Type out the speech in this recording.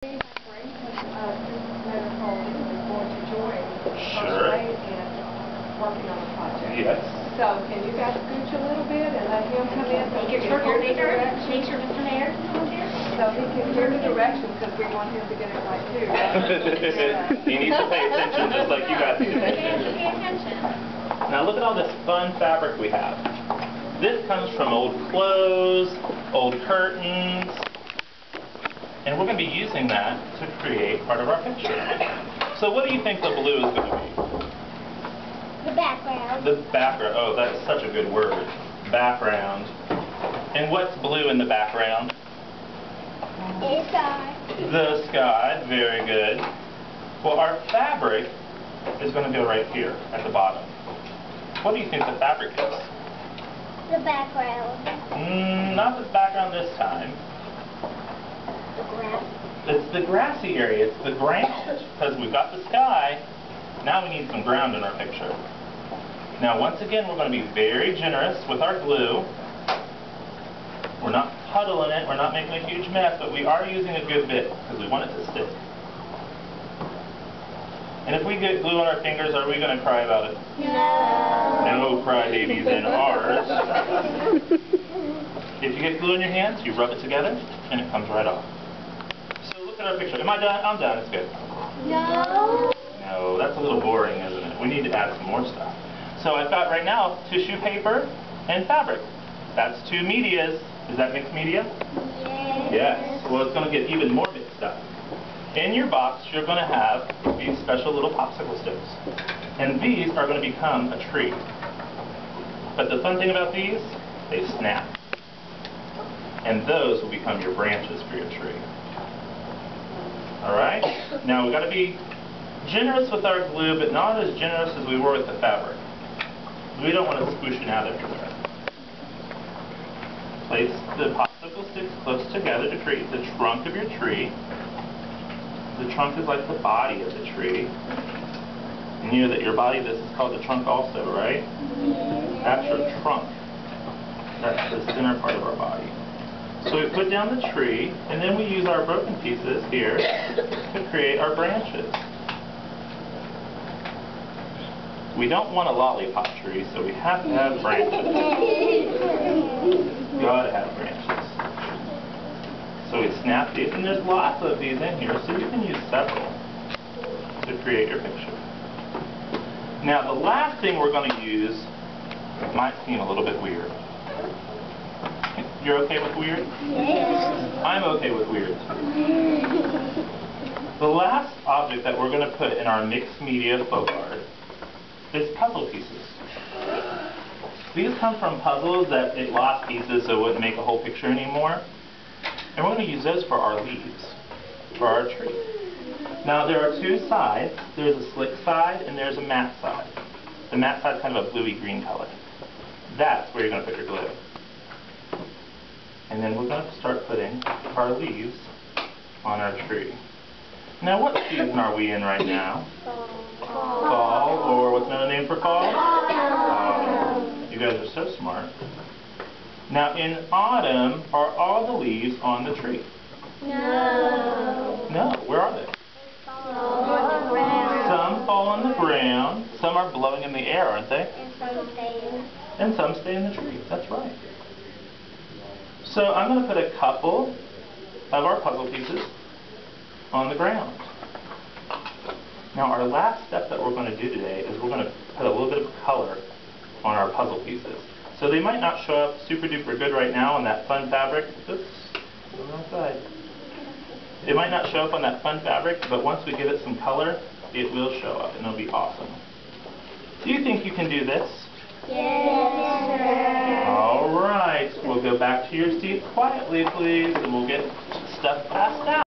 Sure. Working on the project. Yes. So can you guys scooch a little bit and let him come in so he can hear the directions? So he can hear the directions because we want him to get it right too. He needs to pay attention just like you guys need to pay attention. Now look at all this fun fabric we have. This comes from old clothes, old curtains, and we're going to be using that to create part of our picture. So what do you think the blue is going to be? The background. The background. Oh, that's such a good word. Background. And what's blue in the background? The sky. The sky. Very good. Well, our fabric is going to go right here at the bottom. What do you think the fabric is? The background. Not the background this time. The grass. It's the grassy area. It's the ground. Because we've got the sky. Now we need some ground in our picture. Now once again we're going to be very generous with our glue. We're not puddling it, we're not making a huge mess, but we are using a good bit because we want it to stick. And if we get glue on our fingers, are we going to cry about it? No. No crybabies in ours. If you get glue in your hands, you rub it together and it comes right off. So look at our picture. Am I done? I'm done. It's good. No. No, that's a little boring, isn't it? We need to add some more stuff. So I've got right now tissue paper and fabric. That's two medias. Is that mixed media? Yes. Yes. Well, it's going to get even more mixed up. In your box, you're going to have these special little popsicle sticks. And these are going to become a tree. But the fun thing about these, they snap. And those will become your branches for your tree. Alright? Now we've got to be generous with our glue, but not as generous as we were with the fabric. We don't want to squish it out everywhere. Place the popsicle sticks close together to create the trunk of your tree. The trunk is like the body of the tree. And you know that your body, this is called the trunk also, right? That's your trunk. That's the center part of our body. So we put down the tree, and then we use our broken pieces here to create our branches. We don't want a lollipop tree, so we have to have branches. You gotta have branches. So we snap these, and there's lots of these in here, so you can use several to create your picture. Now the last thing we're going to use might seem a little bit weird. You're okay with weird? Yes. I'm okay with weird. The last object that we're going to put in our mixed media folk art is puzzle pieces. These come from puzzles that it lost pieces so it wouldn't make a whole picture anymore. And we're going to use those for our leaves, for our tree. Now there are two sides. There's a slick side and there's a matte side. The matte side is kind of a bluey green color. That's where you're going to put your glue. And then we're going to start putting our leaves on our tree. Now what season are we in right now? Fall, or what's another name for fall? Autumn. You guys are so smart. Now in autumn, are all the leaves on the tree? No. No, where are they? On the ground. Some fall on the ground, some are blowing in the air, aren't they? And some stay. And some stay in the tree, that's right. So I'm going to put a couple of our puzzle pieces on the ground. Now our last step that we're going to do today is we're going to put a little bit of color on our puzzle pieces. So they might not show up super duper good right now on that fun fabric. Oops, on the wrong side. It might not show up on that fun fabric, but once we give it some color, it will show up and it'll be awesome. Do you think you can do this? Yes, sir. All right, we'll go back to your seats quietly, please, and we'll get stuff passed out.